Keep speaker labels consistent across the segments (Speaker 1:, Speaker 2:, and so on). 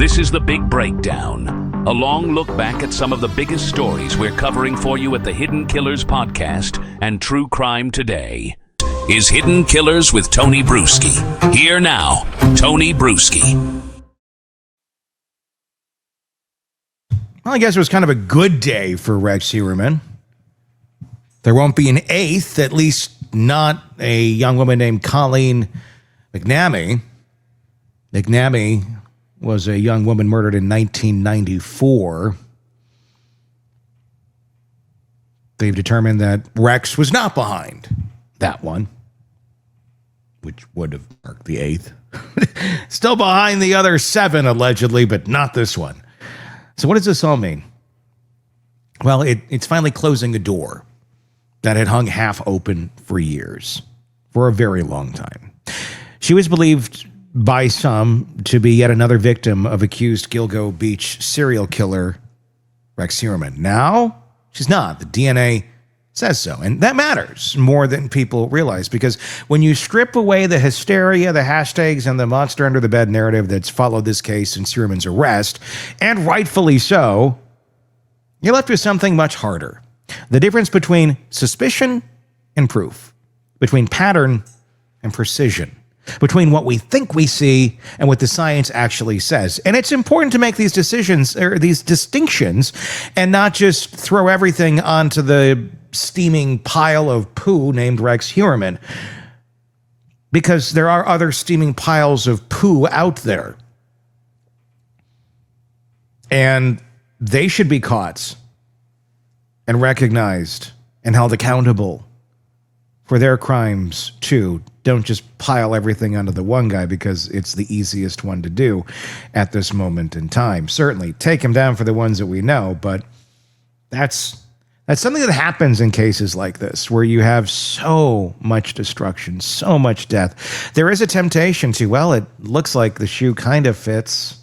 Speaker 1: This is The Big Breakdown, a long look back at some of the biggest stories we're covering for you at the Hidden Killers podcast and True Crime Today. Is Hidden Killers with Tony Brueski. Here now, Tony Brueski.
Speaker 2: Well, I guess it was kind of a good day for Rex Heuermann. There won't be an eighth, at least not a young woman named Colleen McNamee. McNamee was a young woman murdered in 1994. They've determined that Rex was not behind that one, which would have marked the eighth. Still behind the other seven, allegedly, but not this one. So what does this all mean? Well, it's finally closing a door that had hung half open for years, for a very long time. She was believed by some to be yet another victim of accused Gilgo Beach serial killer Rex Heuermann. Now, she's not. The DNA says so. And that matters more than people realize, because when you strip away the hysteria, the hashtags, and the monster under the bed narrative that's followed this case since Heuermann's arrest, and rightfully so, you're left with something much harder. The difference between suspicion and proof, between pattern and precision, between what we think we see and what the science actually says. And it's important to make these decisions, or these distinctions, and not just throw everything onto the steaming pile of poo named Rex Heuermann, because there are other steaming piles of poo out there. And they should be caught and recognized and held accountable for their crimes too. Don't just pile everything onto the one guy because it's the easiest one to do at this moment in time. Certainly take him down for the ones that we know, but that's something that happens in cases like this, where you have so much destruction, so much death. There is a temptation to, well, it looks like the shoe kind of fits.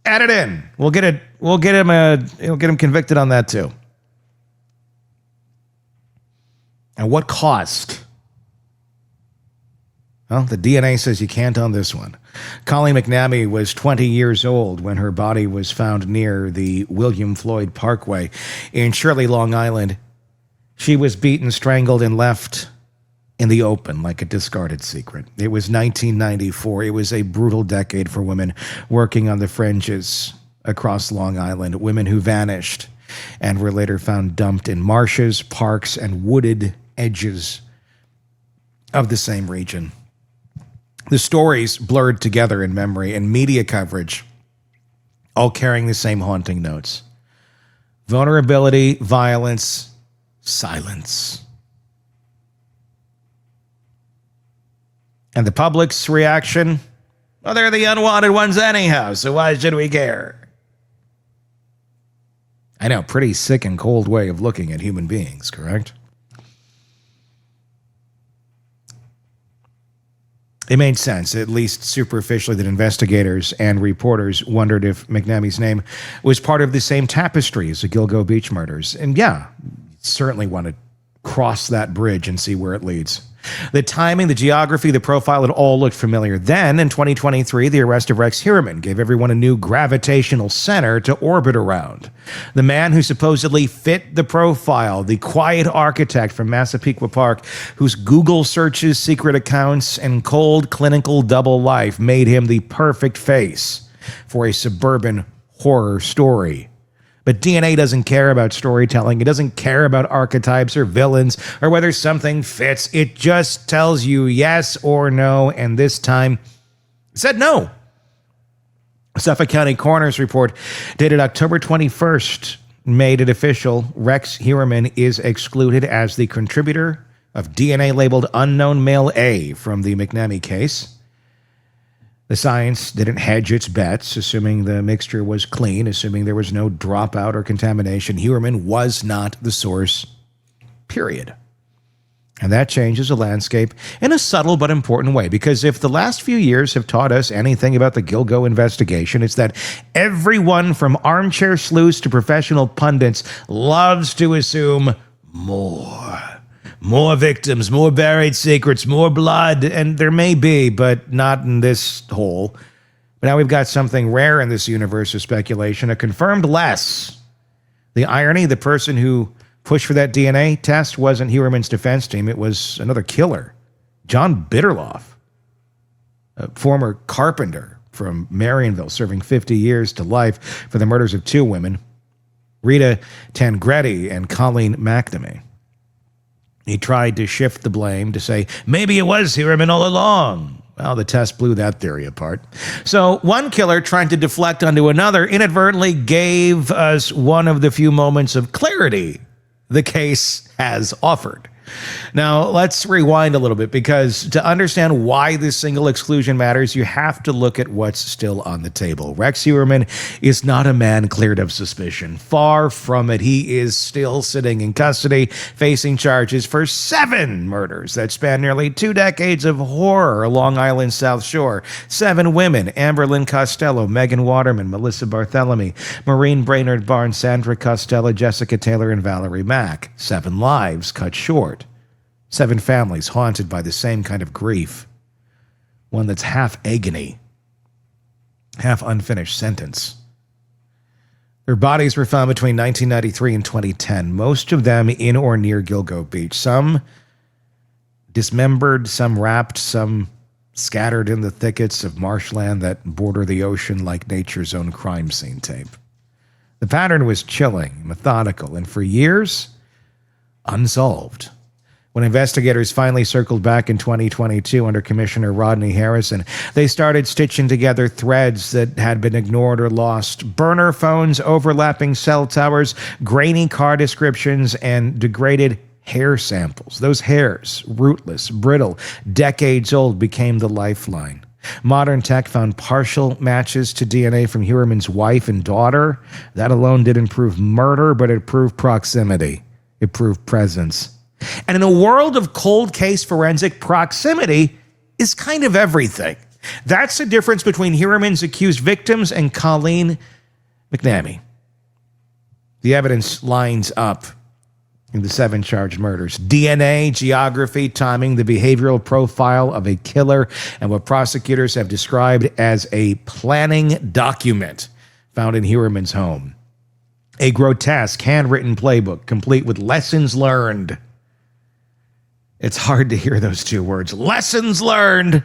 Speaker 2: Add it in. We'll get him convicted on that too. And what cost? Well, the DNA says you can't on this one. Colleen McNamee was 20 years old when her body was found near the William Floyd Parkway in Shirley, Long Island. She was beaten, strangled, and left in the open like a discarded secret. It was 1994. It was a brutal decade for women working on the fringes across Long Island, women who vanished and were later found dumped in marshes, parks, and wooded edges of the same region. The stories blurred together in memory and media coverage, all carrying the same haunting notes. Vulnerability, violence, silence. And the public's reaction? Well, they're the unwanted ones anyhow, so why should we care? I know, pretty sick and cold way of looking at human beings, correct? It made sense, at least superficially, that investigators and reporters wondered if McNamee's name was part of the same tapestry as the Gilgo Beach murders. And yeah, certainly want to cross that bridge and see where it leads. The timing, the geography, the profile, it all looked familiar. Then, in 2023, the arrest of Rex Heuermann gave everyone a new gravitational center to orbit around. The man who supposedly fit the profile, the quiet architect from Massapequa Park, whose Google searches, secret accounts, and cold clinical double life made him the perfect face for a suburban horror story. But DNA doesn't care about storytelling. It doesn't care about archetypes or villains or whether something fits. It just tells you yes or no, and this time it said no. Suffolk County Coroner's report dated October 21st made it official. Rex Heuermann is excluded as the contributor of DNA labeled unknown male A from the McNamee case. The science didn't hedge its bets, assuming the mixture was clean, assuming there was no dropout or contamination. Heuermann was not the source, period. And that changes the landscape in a subtle but important way, because if the last few years have taught us anything about the Gilgo investigation, it's that everyone from armchair sleuths to professional pundits loves to assume more. More victims, more buried secrets, more blood, and there may be, but not in this hole. But now we've got something rare in this universe of speculation, a confirmed less. The irony, the person who pushed for that DNA test wasn't Heuermann's defense team. It was another killer, John Bittrolff, a former carpenter from Marionville, serving 50 years to life for the murders of two women, Rita Tangretti and Colleen McNamee. He tried to shift the blame to say, maybe it was Heuermann all along. Well, the test blew that theory apart. So one killer trying to deflect onto another inadvertently gave us one of the few moments of clarity the case has offered. Now, let's rewind a little bit, because to understand why this single exclusion matters, you have to look at what's still on the table. Rex Heuermann is not a man cleared of suspicion. Far from it. He is still sitting in custody, facing charges for 7 murders that span nearly 2 decades of horror along Island's South Shore. 7 women: Amber Lynn Costello, Megan Waterman, Melissa Barthelemy, Maureen Brainerd Barnes, Sandra Costello, Jessica Taylor, and Valerie Mack. 7 lives cut short. 7 families haunted by the same kind of grief. One that's half agony, half unfinished sentence. Their bodies were found between 1993 and 2010, most of them in or near Gilgo Beach. Some dismembered, some wrapped, some scattered in the thickets of marshland that border the ocean like nature's own crime scene tape. The pattern was chilling, methodical, and for years, unsolved. When investigators finally circled back in 2022 under Commissioner Rodney Harrison, they started stitching together threads that had been ignored or lost. Burner phones, overlapping cell towers, grainy car descriptions, and degraded hair samples. Those hairs, rootless, brittle, decades old, became the lifeline. Modern tech found partial matches to DNA from Heuermann's wife and daughter. That alone didn't prove murder, but it proved proximity. It proved presence. And in a world of cold case forensic, proximity is kind of everything. That's the difference between Heuermann's accused victims and Colleen McNamee. The evidence lines up in the 7 charged murders: DNA, geography, timing, the behavioral profile of a killer, and what prosecutors have described as a planning document found in Heuermann's home. A grotesque handwritten playbook complete with lessons learned. It's hard to hear those 2 words, lessons learned,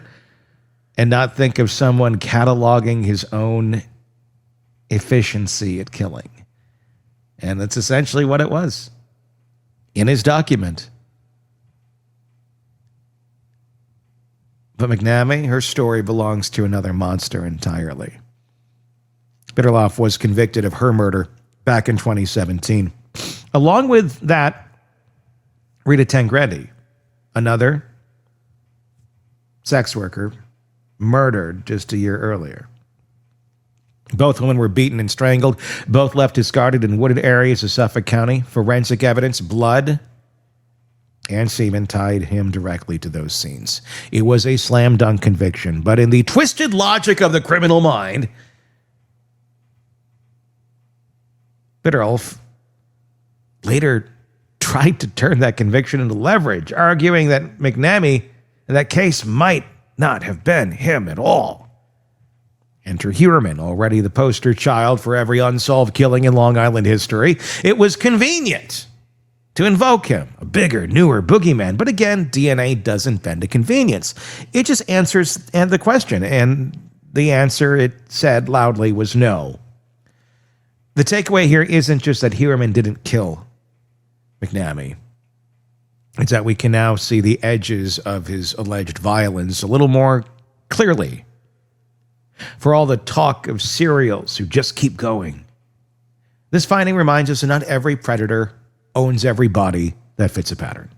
Speaker 2: and not think of someone cataloging his own efficiency at killing. And that's essentially what it was in his document. But McNamee, her story belongs to another monster entirely. Bittrolff was convicted of her murder back in 2017. Along with that, Rita Tangretti, another sex worker, murdered just a year earlier. Both women were beaten and strangled. Both left discarded in wooded areas of Suffolk County. Forensic evidence, blood, and semen tied him directly to those scenes. It was a slam dunk conviction, but in the twisted logic of the criminal mind, Bittrolff later tried to turn that conviction into leverage, arguing that McNamee in that case might not have been him at all. Enter Heuermann, already the poster child for every unsolved killing in Long Island history. It was convenient to invoke him, a bigger, newer boogeyman. But again, DNA doesn't bend to convenience. It just answers the question, and the answer, it said loudly, was no. The takeaway here isn't just that Heuermann didn't kill McNamee. It's that we can now see the edges of his alleged violence a little more clearly. For all the talk of serials who just keep going, this finding reminds us that not every predator owns every body that fits a pattern.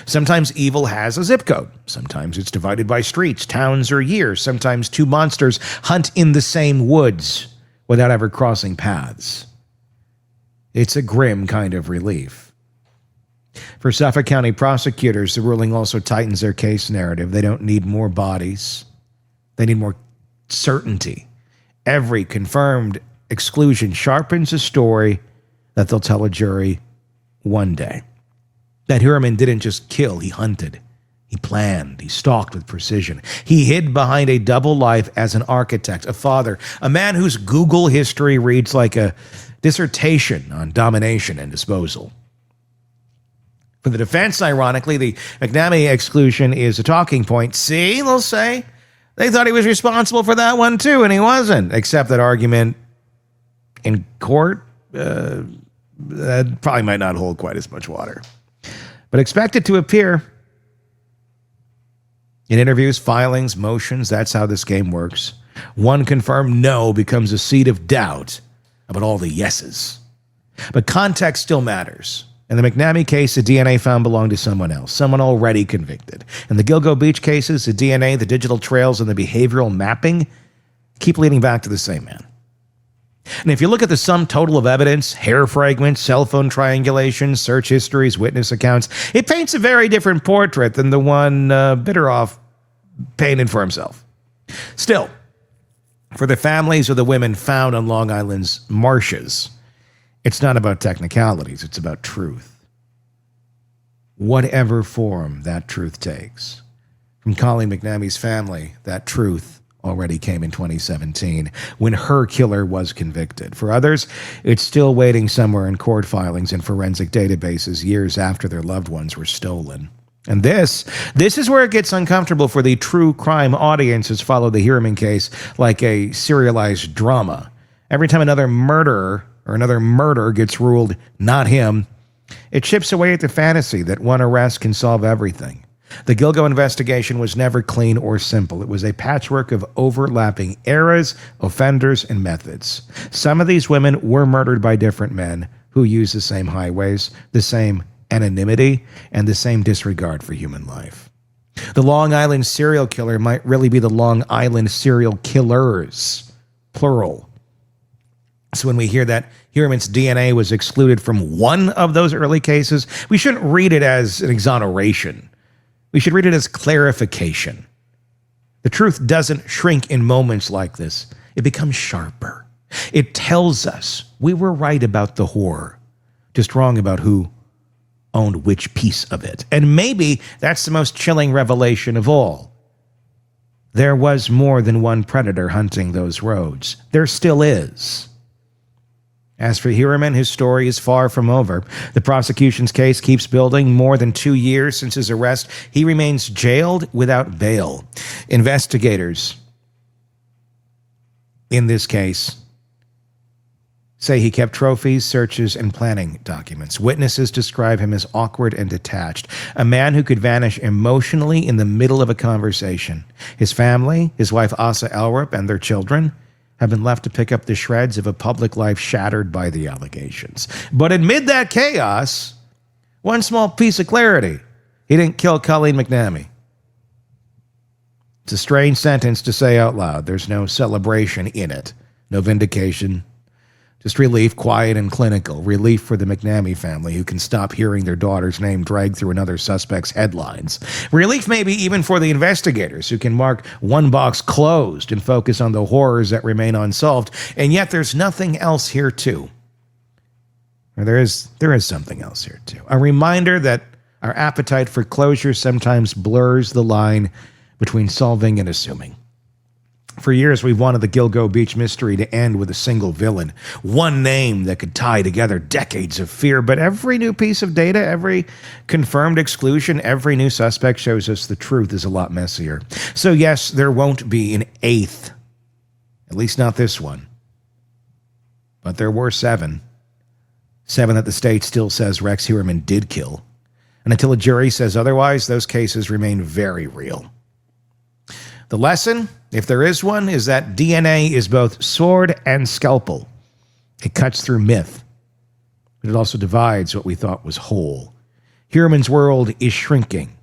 Speaker 2: Sometimes evil has a zip code. Sometimes it's divided by streets, towns, or years. Sometimes 2 monsters hunt in the same woods without ever crossing paths. It's a grim kind of relief. For Suffolk County prosecutors, the ruling also tightens their case narrative. They don't need more bodies. They need more certainty. Every confirmed exclusion sharpens a story that they'll tell a jury one day. That Heuermann didn't just kill, he hunted. He planned, he stalked with precision. He hid behind a double life as an architect, a father, a man whose Google history reads like a dissertation on domination and disposal. For the defense, ironically, the McNamee exclusion is a talking point. See, they'll say, they thought he was responsible for that one too, and he wasn't. Except that argument in court, that probably might not hold quite as much water. But expect it to appear in interviews, filings, motions. That's how this game works. One confirmed no becomes a seed of doubt about all the yeses. But context still matters. In the McNamee case, the DNA found belonged to someone else, someone already convicted. In the Gilgo Beach cases, the DNA, the digital trails, and the behavioral mapping keep leading back to the same man. And if you look at the sum total of evidence, hair fragments, cell phone triangulation, search histories, witness accounts, it paints a very different portrait than the one Bittrolff painted for himself. Still, for the families of the women found on Long Island's marshes, it's not about technicalities, it's about truth. Whatever form that truth takes. From Colleen McNamee's family, that truth already came in 2017 when her killer was convicted. For others, it's still waiting somewhere in court filings and forensic databases years after their loved ones were stolen. And this is where it gets uncomfortable for the true crime audiences follow the Heuermann case like a serialized drama. Every time another murderer or another murder gets ruled not him, it chips away at the fantasy that one arrest can solve everything. The Gilgo investigation was never clean or simple. It was a patchwork of overlapping eras, offenders, and methods. Some of these women were murdered by different men who used the same highways, the same anonymity, and the same disregard for human life. The Long Island serial killer might really be the Long Island serial killers, plural. So when we hear that Heuermann's DNA was excluded from one of those early cases, we shouldn't read it as an exoneration. We should read it as clarification. The truth doesn't shrink in moments like this. It becomes sharper. It tells us we were right about the horror, just wrong about who owned which piece of it. And maybe that's the most chilling revelation of all. There was more than one predator hunting those roads. There still is. As for Heuermann, his story is far from over. The prosecution's case keeps building. More than 2 years since his arrest, he remains jailed without bail. Investigators in this case say he kept trophies, searches, and planning documents. Witnesses describe him as awkward and detached, a man who could vanish emotionally in the middle of a conversation. His family, his wife Asa Elrup, and their children have been left to pick up the shreds of a public life shattered by the allegations. But amid that chaos, one small piece of clarity: he didn't kill Colleen McNamee. It's a strange sentence to say out loud. There's no celebration in it, no vindication, just relief, quiet and clinical. Relief for the McNamee family who can stop hearing their daughter's name dragged through another suspect's headlines. Relief maybe even for the investigators who can mark one box closed and focus on the horrors that remain unsolved. And yet there's nothing else here too. Or there is something else here too. A reminder that our appetite for closure sometimes blurs the line between solving and assuming. For years, we've wanted the Gilgo Beach mystery to end with a single villain, one name that could tie together decades of fear. But every new piece of data, every confirmed exclusion, every new suspect shows us the truth is a lot messier. So yes, there won't be an eighth, at least not this one. But there were 7. 7 that the state still says Rex Heuermann did kill. And until a jury says otherwise, those cases remain very real. The lesson, if there is one, is that DNA is both sword and scalpel. It cuts through myth, but it also divides what we thought was whole. Heuermann's world is shrinking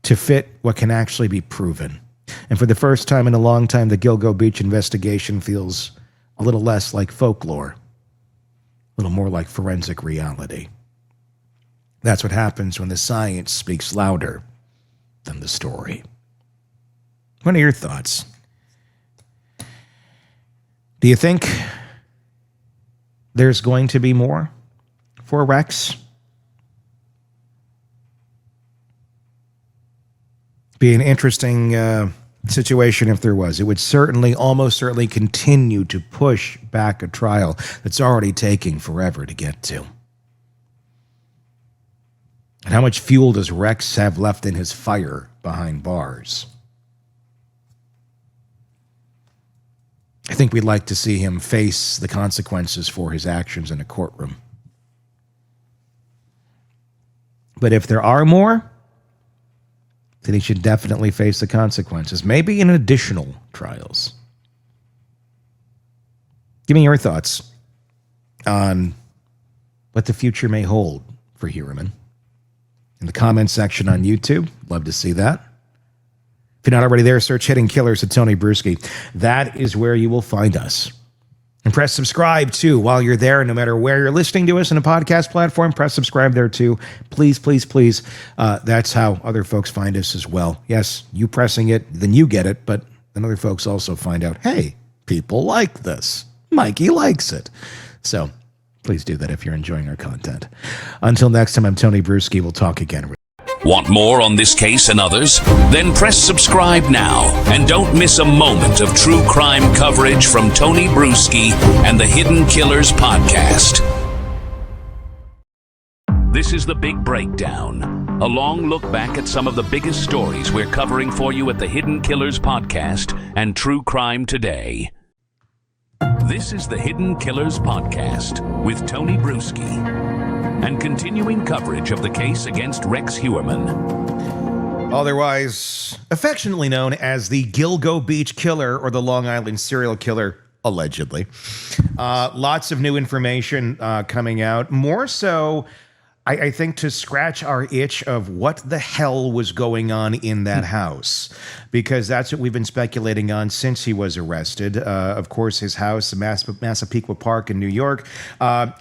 Speaker 2: to fit what can actually be proven. And for the first time in a long time, the Gilgo Beach investigation feels a little less like folklore, a little more like forensic reality. That's what happens when the science speaks louder than the story. What are your thoughts? Do you think there's going to be more for Rex? Be an interesting situation if there was. It would certainly, almost certainly, continue to push back a trial that's already taking forever to get to. And how much fuel does Rex have left in his fire behind bars? I think we'd like to see him face the consequences for his actions in a courtroom. But if there are more, then he should definitely face the consequences, maybe in additional trials. Give me your thoughts on what the future may hold for Heuermann. In the comments section on YouTube, love to see that. If you're not already there, search Hidden Killers with Tony Brueski. That is where you will find us. And press subscribe, too, while you're there. No matter where you're listening to us in a podcast platform, press subscribe there, too. Please, please, please. That's how other folks find us as well. Yes, you pressing it, then you get it, but then other folks also find out, hey, people like this. Mikey likes it. So please do that if you're enjoying our content. Until next time, I'm Tony Brueski. We'll talk again.
Speaker 1: Want more on this case and others? Then press subscribe now and don't miss a moment of true crime coverage from Tony Brueski and the Hidden Killers podcast. This is The Big Breakdown, a long look back at some of the biggest stories we're covering for you at the Hidden Killers podcast and True Crime Today. This is the Hidden Killers podcast with Tony Brueski and continuing coverage of the case against Rex Heuermann.
Speaker 2: Otherwise affectionately known as the Gilgo Beach killer or the Long Island serial killer, allegedly. Lots of new information coming out. More so, I think, to scratch our itch of what the hell was going on in that house, because that's what we've been speculating on since he was arrested. Of course, his house, Massapequa Park in New York,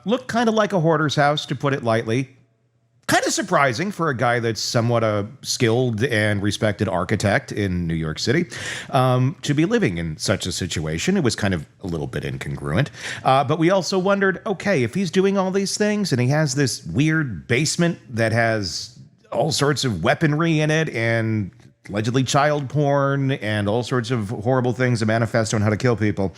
Speaker 2: looked kind of like a hoarder's house, to put it lightly. Kind of surprising for a guy that's somewhat a skilled and respected architect in New York City to be living in such a situation. It was kind of a little bit incongruent. But we also wondered, okay, if he's doing all these things and he has this weird basement that has all sorts of weaponry in it and allegedly child porn and all sorts of horrible things, a manifesto on how to kill people,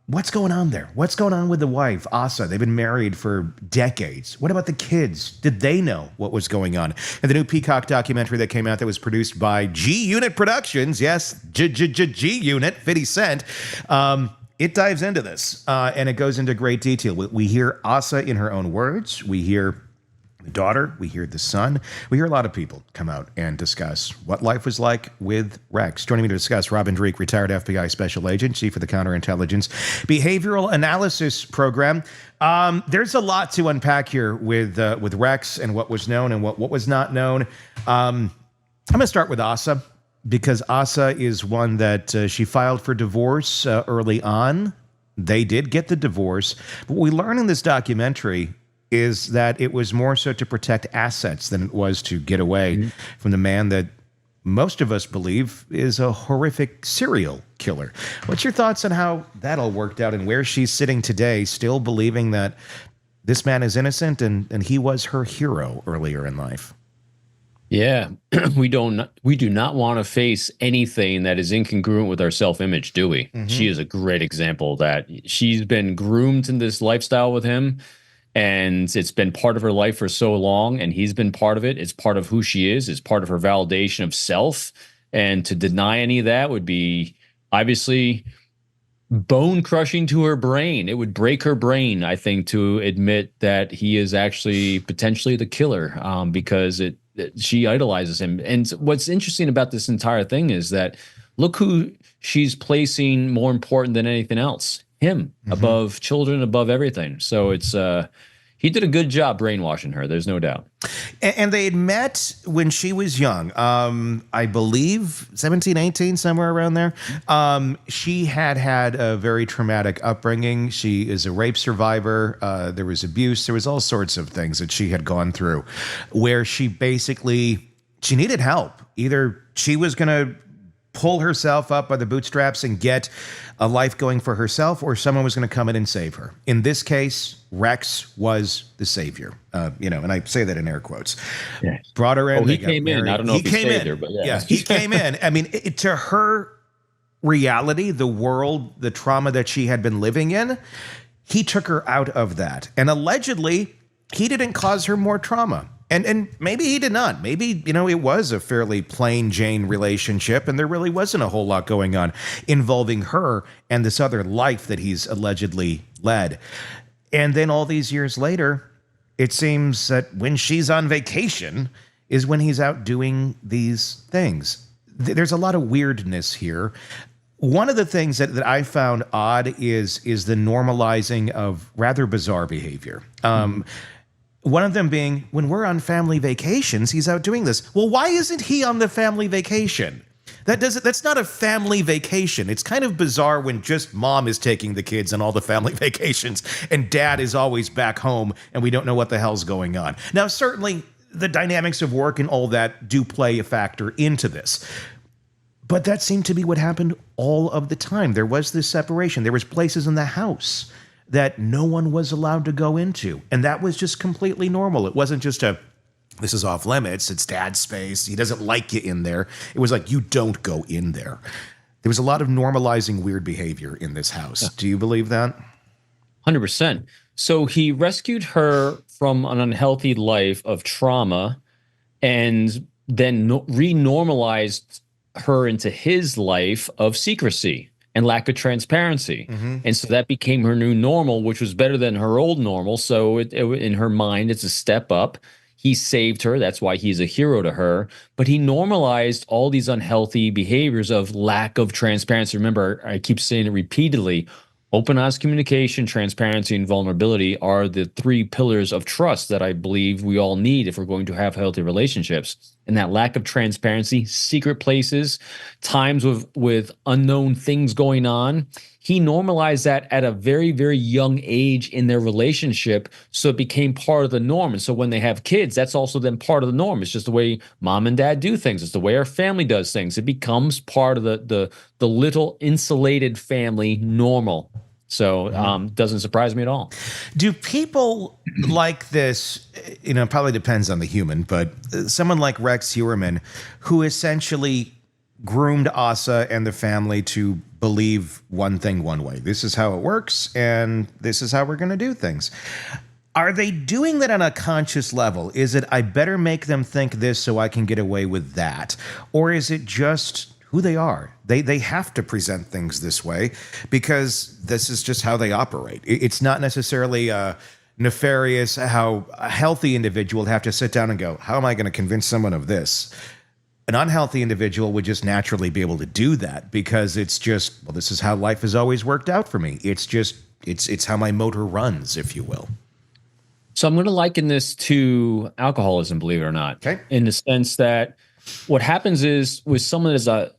Speaker 2: what's going on there? What's going on with the wife, Asa? They've been married for decades. What about the kids? Did they know what was going on? And the new Peacock documentary that came out that was produced by G-Unit Productions, yes, G-Unit, 50 Cent, it dives into this, and it goes into great detail. We hear Asa in her own words. We hear the daughter, we hear the son, we hear a lot of people come out and discuss what life was like with Rex. Joining me to discuss, Robin Dreek, retired FBI special agent, chief of the counterintelligence behavioral analysis program. There's a lot to unpack here with Rex and what was known and what was not known. I'm going to start with Asa, because Asa is one that she filed for divorce early on. They did get the divorce, but what we learn in this documentary is that it was more so to protect assets than it was to get away from the man that most of us believe is a horrific serial killer. What's your thoughts on how that all worked out and where she's sitting today, still believing that this man is innocent and he was her hero earlier in life?
Speaker 3: Yeah, we do not want to face anything that is incongruent with our self-image, do we? She is a great example that she's been groomed in this lifestyle with him, and it's been part of her life for so long, and he's been part of it. It's part of who she is. It's part of her validation of self. And to deny any of that would be obviously bone crushing to her brain. It would break her brain, I think, to admit that he is actually potentially the killer, because she idolizes him. And what's interesting about this entire thing is that look who she's placing more important than anything else. Him, above children, above everything. So it's he did a good job brainwashing her. There's no doubt.
Speaker 2: And they had met when she was young. I believe 17, 18, somewhere around there. She had a very traumatic upbringing. She is a rape survivor. There was abuse. There was all sorts of things that she had gone through where she needed help. Either she was going to pull herself up by the bootstraps and get a life going for herself, or someone was going to come in and save her. In this case, Rex was the savior, and I say that in air quotes.
Speaker 3: Yeah.
Speaker 2: Brought her in.
Speaker 3: Oh, he came in. I don't know if he saved her, but yeah.
Speaker 2: He came in. I mean, to her reality, the world, the trauma that she had been living in, he took her out of that. And allegedly, he didn't cause her more trauma. And maybe he did not. Maybe, it was a fairly plain Jane relationship, and there really wasn't a whole lot going on involving her and this other life that he's allegedly led. And then all these years later, it seems that when she's on vacation is when he's out doing these things. There's a lot of weirdness here. One of the things that I found odd is the normalizing of rather bizarre behavior. One of them being, when we're on family vacations, he's out doing this. Well, why isn't he on the family vacation? That's not a family vacation. It's kind of bizarre when just mom is taking the kids on all the family vacations and dad is always back home and we don't know what the hell's going on. Now, certainly the dynamics of work and all that do play a factor into this. But that seemed to be what happened all of the time. There was this separation. There was places in the house that no one was allowed to go into. And that was just completely normal. It wasn't just this is off limits, it's dad's space, he doesn't like you in there. It was like, you don't go in there. There was a lot of normalizing weird behavior in this house. Yeah. Do you believe that?
Speaker 3: 100%. So he rescued her from an unhealthy life of trauma and then renormalized her into his life of secrecy and lack of transparency. Mm-hmm. And so that became her new normal, which was better than her old normal. So in her mind, it's a step up. He saved her. That's why he's a hero to her. But he normalized all these unhealthy behaviors of lack of transparency. Remember, I keep saying it repeatedly. Open, honest communication, transparency, and vulnerability are the three pillars of trust that I believe we all need if we're going to have healthy relationships. And that lack of transparency, secret places, times with unknown things going on, he normalized that at a very, very young age in their relationship, so it became part of the norm. And so when they have kids, that's also then part of the norm. It's just the way mom and dad do things. It's the way our family does things. It becomes part of the little insulated family normal. So doesn't surprise me at all.
Speaker 2: Do people like this, probably depends on the human, but someone like Rex Heuermann, who essentially groomed Asa and the family to believe one thing one way. This is how it works, and this is how we're going to do things. Are they doing that on a conscious level? Is it, I better make them think this so I can get away with that? Or is it just who they are? They have to present things this way because this is just how they operate. It's not necessarily nefarious how a healthy individual would have to sit down and go, how am I going to convince someone of this? An unhealthy individual would just naturally be able to do that because it's just, well, this is how life has always worked out for me. It's just, it's how my motor runs, if you will.
Speaker 3: So I'm going to liken this to alcoholism, believe it or not.
Speaker 2: Okay.
Speaker 3: In the sense that what happens is with someone that's a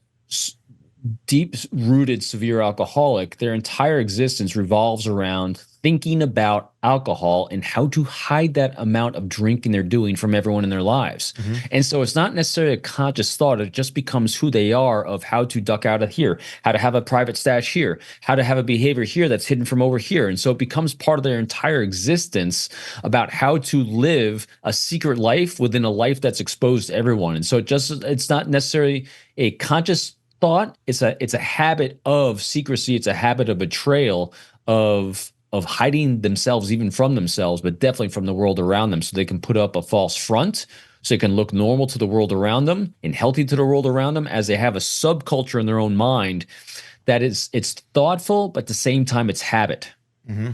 Speaker 3: deep-rooted severe alcoholic, their entire existence revolves around thinking about alcohol and how to hide that amount of drinking they're doing from everyone in their lives. Mm-hmm. And so it's not necessarily a conscious thought. It just becomes who they are of how to duck out of here, how to have a private stash here, how to have a behavior here that's hidden from over here. And so it becomes part of their entire existence about how to live a secret life within a life that's exposed to everyone. And so it's not necessarily a conscious thought. It's a habit of secrecy. It's a habit of betrayal, of hiding themselves even from themselves, but definitely from the world around them, so they can put up a false front, so they can look normal to the world around them and healthy to the world around them, as they have a subculture in their own mind that it's thoughtful, but at the same time it's habit.
Speaker 2: Mm-hmm.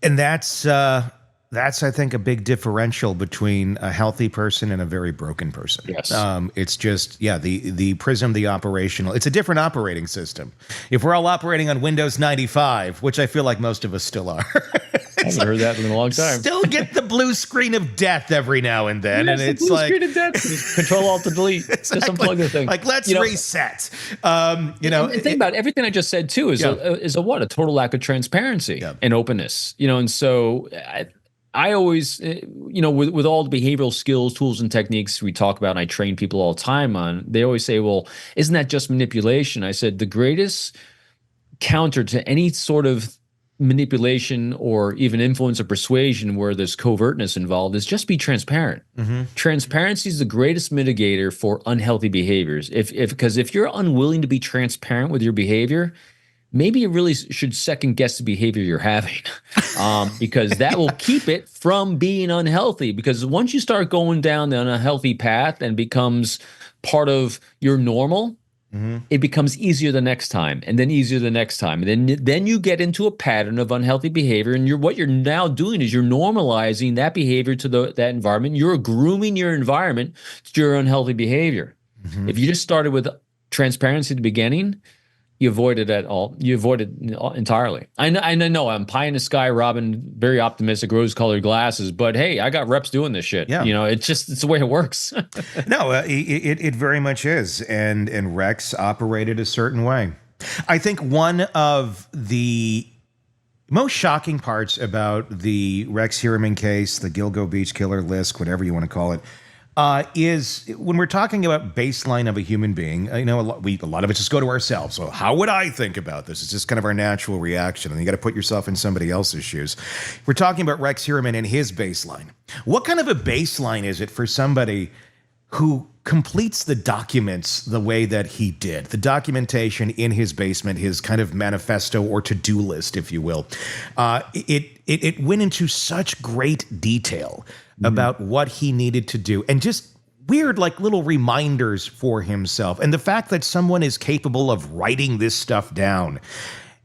Speaker 2: And that's I think a big differential between a healthy person and a very broken person.
Speaker 3: Yes.
Speaker 2: It's just, the prism, the operational, it's a different operating system. If we're all operating on Windows 95, which I feel like most of us still are.
Speaker 3: I haven't heard that in a long time.
Speaker 2: Still get the blue screen of death every now and then.
Speaker 3: Yes,
Speaker 2: and it's
Speaker 3: blue
Speaker 2: like
Speaker 3: screen of death. Control Alt to delete.
Speaker 2: Exactly.
Speaker 3: Just unplug the thing.
Speaker 2: Like, let's reset.
Speaker 3: And think about it, everything I just said too is a total lack of transparency and openness. And so I always, with all the behavioral skills, tools, and techniques we talk about, and I train people all the time on, they always say, well, isn't that just manipulation? I said, the greatest counter to any sort of manipulation or even influence or persuasion where there's covertness involved is just be transparent. Transparency is the greatest mitigator for unhealthy behaviors. Because if you're unwilling to be transparent with your behavior, maybe you really should second guess the behavior you're having, because that will keep it from being unhealthy. Because once you start going down the unhealthy path and becomes part of your normal, it becomes easier the next time, and then easier the next time, and then you get into a pattern of unhealthy behavior. And what you're now doing is you're normalizing that behavior to that environment. You're grooming your environment to your unhealthy behavior. If you just started with transparency at the beginning, you avoid it at all. You avoid it entirely. I know I'm pie in the sky, Robin, very optimistic, rose-colored glasses. But hey, I got reps doing this shit.
Speaker 2: Yeah.
Speaker 3: It's the way it works.
Speaker 2: No, it very much is. And Rex operated a certain way. I think one of the most shocking parts about the Rex Heuermann case, the Gilgo Beach killer list, whatever you want to call it, is when we're talking about baseline of a human being. A lot of us just go to ourselves. So how would I think about this? It's just kind of our natural reaction, and you got to put yourself in somebody else's shoes. We're talking about Rex Heuermann and his baseline. What kind of a baseline is it for somebody who completes the documents the way that he did, the documentation in his basement, his kind of manifesto or to-do list, if you will? It went into such great detail about what he needed to do, and just weird, like, little reminders for himself. And the fact that someone is capable of writing this stuff down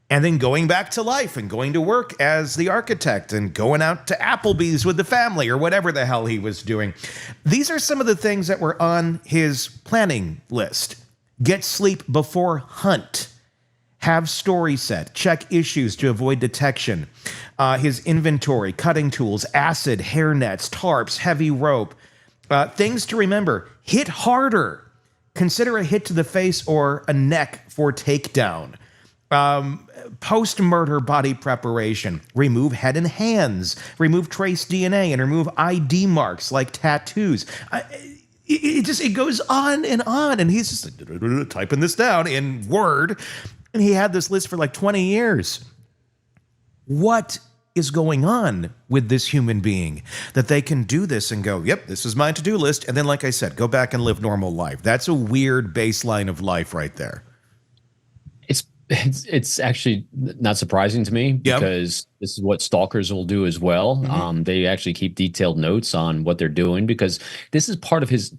Speaker 2: and then going back to life and going to work as the architect and going out to Applebee's with the family or whatever the hell he was doing. These are some of the things that were on his planning list. Get sleep before hunt. Have story set. Check issues to avoid detection. His inventory, cutting tools, acid, hair nets, tarps, heavy rope. Things to remember. Hit harder. Consider a hit to the face or a neck for takedown. Post-murder body preparation. Remove head and hands. Remove trace DNA and remove ID marks like tattoos. It goes on. And he's just like, typing this down in Word. And he had this list for like 20 years. What is going on with this human being that they can do this and go, yep, this is my to-do list, and then, like I said, go back and live normal life? That's a weird baseline of life right there.
Speaker 3: It's actually not surprising to me, because this is what stalkers will do as well. They actually keep detailed notes on what they're doing, because this is part of his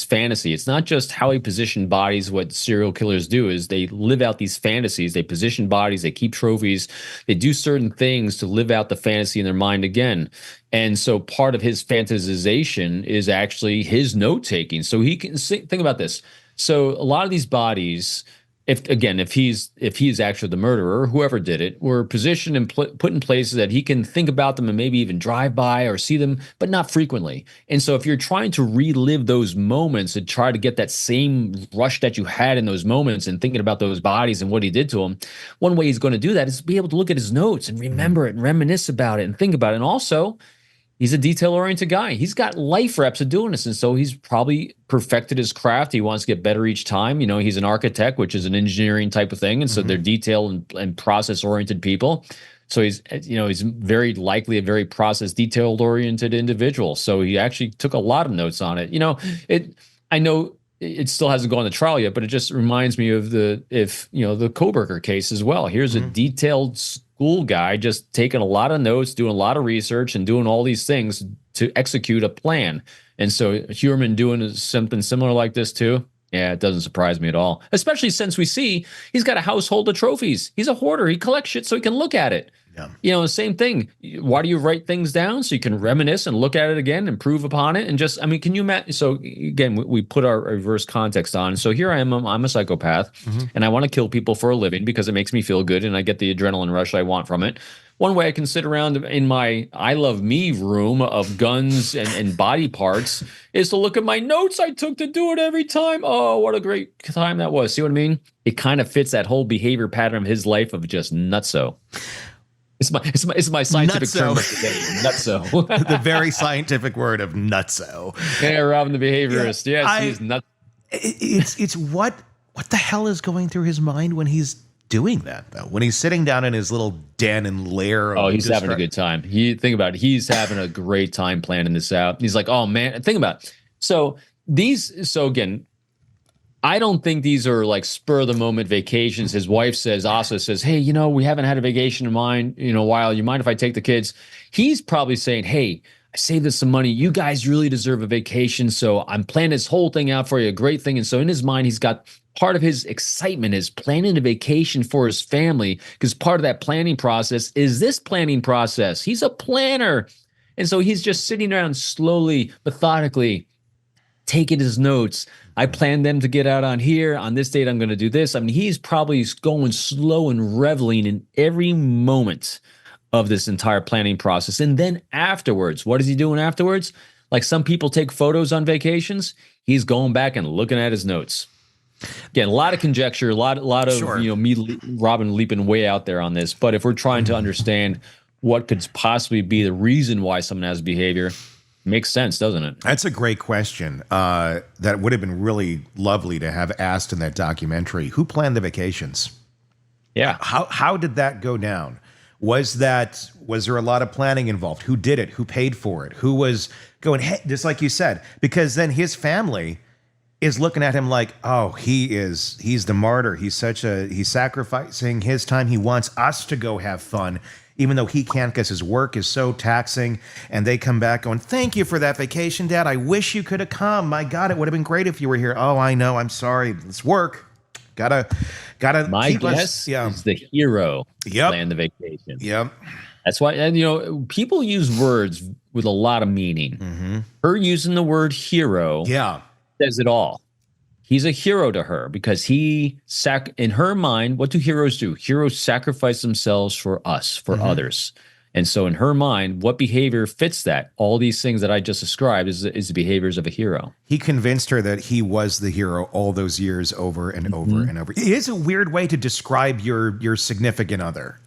Speaker 3: fantasy. It's not just how he positioned bodies. What serial killers do is they live out these fantasies. They position bodies, they keep trophies, they do certain things to live out the fantasy in their mind again. And so part of his fantasization is actually his note-taking. So he can think about this. So a lot of these bodies, if he's actually the murderer, whoever did it, were positioned and put in places that he can think about them and maybe even drive by or see them, but not frequently. And so if you're trying to relive those moments and try to get that same rush that you had in those moments and thinking about those bodies and what he did to them, one way he's going to do that is be able to look at his notes and remember it and reminisce about it and think about it. And also, he's a detail-oriented guy. He's got life reps of doing this, and so he's probably perfected his craft. He wants to get better each time. He's an architect, which is an engineering type of thing, and so they're detail and process-oriented people. So he's very likely a very process, detailed-oriented individual. So he actually took a lot of notes on it. I know it still hasn't gone to trial yet, but it just reminds me of the Koberger case as well. Here's a detailed school guy just taking a lot of notes, doing a lot of research, and doing all these things to execute a plan. And so Heuermann doing something similar like this too. Yeah, it doesn't surprise me at all, especially since we see he's got a household of trophies. He's a hoarder. He collects shit so he can look at it. Yeah. Same thing. Why do you write things down? So you can reminisce and look at it again, improve upon it. And just, can you imagine? So again, we put our reverse context on. So here I am, I'm a psychopath, and I want to kill people for a living because it makes me feel good and I get the adrenaline rush I want from it. One way I can sit around in my I love me room of guns and body parts is to look at my notes I took to do it every time. Oh, what a great time that was. See what I mean? It kind of fits that whole behavior pattern of his life of just nutso. It's my scientific term of
Speaker 2: Nutso.
Speaker 3: the day. Nutso.
Speaker 2: The very scientific word of nutso.
Speaker 3: Yeah, Robin the behaviorist. Yes, he's nuts.
Speaker 2: It's what the hell is going through his mind when he's doing that, though? When he's sitting down in his little den and lair.
Speaker 3: Oh, he's having a good time. Think about it. He's having a great time planning this out. He's like, oh man, think about it. So again, I don't think these are like spur of the moment vacations. His wife Asa says, hey, we haven't had a vacation in mind, a while. You mind if I take the kids? He's probably saying, hey, I saved us some money. You guys really deserve a vacation. So I'm planning this whole thing out for you, a great thing. And so in his mind, he's got part of his excitement is planning a vacation for his family, because part of that planning process is this planning process. He's a planner. And so he's just sitting around slowly, methodically, taking his notes. I planned them to get out on here. On this date, I'm going to do this. I mean, he's probably going slow and reveling in every moment of this entire planning process. And then afterwards, what is he doing afterwards? Like some people take photos on vacations. He's going back and looking at his notes. Again, a lot of conjecture, a lot of
Speaker 2: Sure.
Speaker 3: me, Robin, leaping way out there on this. But if we're trying to understand what could possibly be the reason why someone has behavior, makes sense, doesn't it?
Speaker 2: That's a great question. That would have been really lovely to have asked in that documentary. Who planned the vacations?
Speaker 3: Yeah.
Speaker 2: How did that go down? Was there a lot of planning involved? Who did it? Who paid for it? Who was going, hey, just like you said, because then his family is looking at him like, oh, he's the martyr. He's sacrificing his time. He wants us to go have fun, even though he can't because his work is so taxing. And they come back going, thank you for that vacation, Dad. I wish you could have come. My God, it would have been great if you were here. Oh, I know. I'm sorry. Let's work. Gotta.
Speaker 3: My
Speaker 2: keep
Speaker 3: guess
Speaker 2: us,
Speaker 3: is the hero
Speaker 2: Yep.
Speaker 3: planned the vacation.
Speaker 2: Yep.
Speaker 3: That's why, and people use words with a lot of meaning. Her using the word hero
Speaker 2: Yeah.
Speaker 3: says it all. He's a hero to her because in her mind, what do heroes do? Heroes sacrifice themselves for us, for others. And so in her mind, what behavior fits that? All these things that I just described is the behaviors of a hero.
Speaker 2: He convinced her that he was the hero all those years over and over and over. It is a weird way to describe your significant other,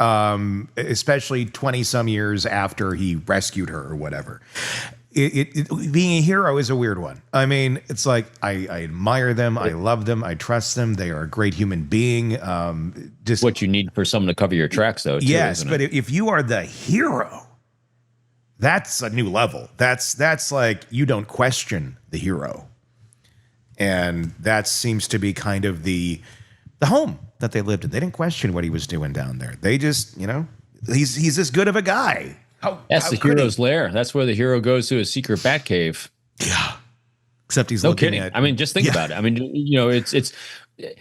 Speaker 2: especially 20-some years after he rescued her or whatever. Being a hero is a weird one. I mean, it's like I admire them, I love them, I trust them. They are a great human being. Just
Speaker 3: what you need for someone to cover your tracks, though. Too,
Speaker 2: yes, but if you are the hero, that's a new level. That's like you don't question the hero, and that seems to be kind of the home that they lived in. They didn't question what he was doing down there. They just, he's this good of a guy.
Speaker 3: That's the hero's lair. That's where the hero goes to his secret bat cave.
Speaker 2: Yeah. Except he's
Speaker 3: no
Speaker 2: looking
Speaker 3: kidding.
Speaker 2: at.
Speaker 3: I mean, just think about it. I mean, it's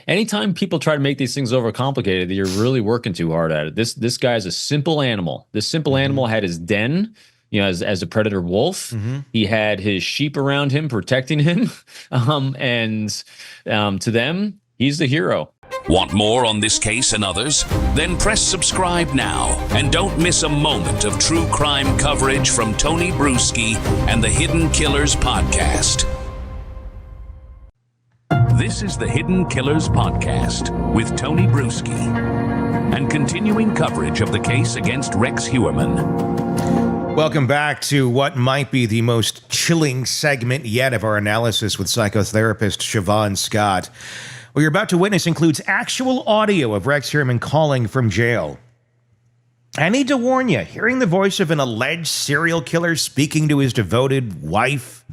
Speaker 3: anytime people try to make these things overcomplicated, you're really working too hard at it. This guy's a simple animal. This simple animal had his den, as a predator wolf. He had his sheep around him protecting him, and to them, he's the hero.
Speaker 1: Want more on this case and others? Then press subscribe now and don't miss a moment of true crime coverage from Tony Brueski and the Hidden Killers Podcast. This is the Hidden Killers Podcast with Tony Brueski and continuing coverage of the case against Rex Heuermann.
Speaker 2: Welcome back to what might be the most chilling segment yet of our analysis with psychotherapist Siobhan Scott. What you're about to witness includes actual audio of Rex Heuermann calling from jail. I need to warn you, hearing the voice of an alleged serial killer speaking to his devoted wife,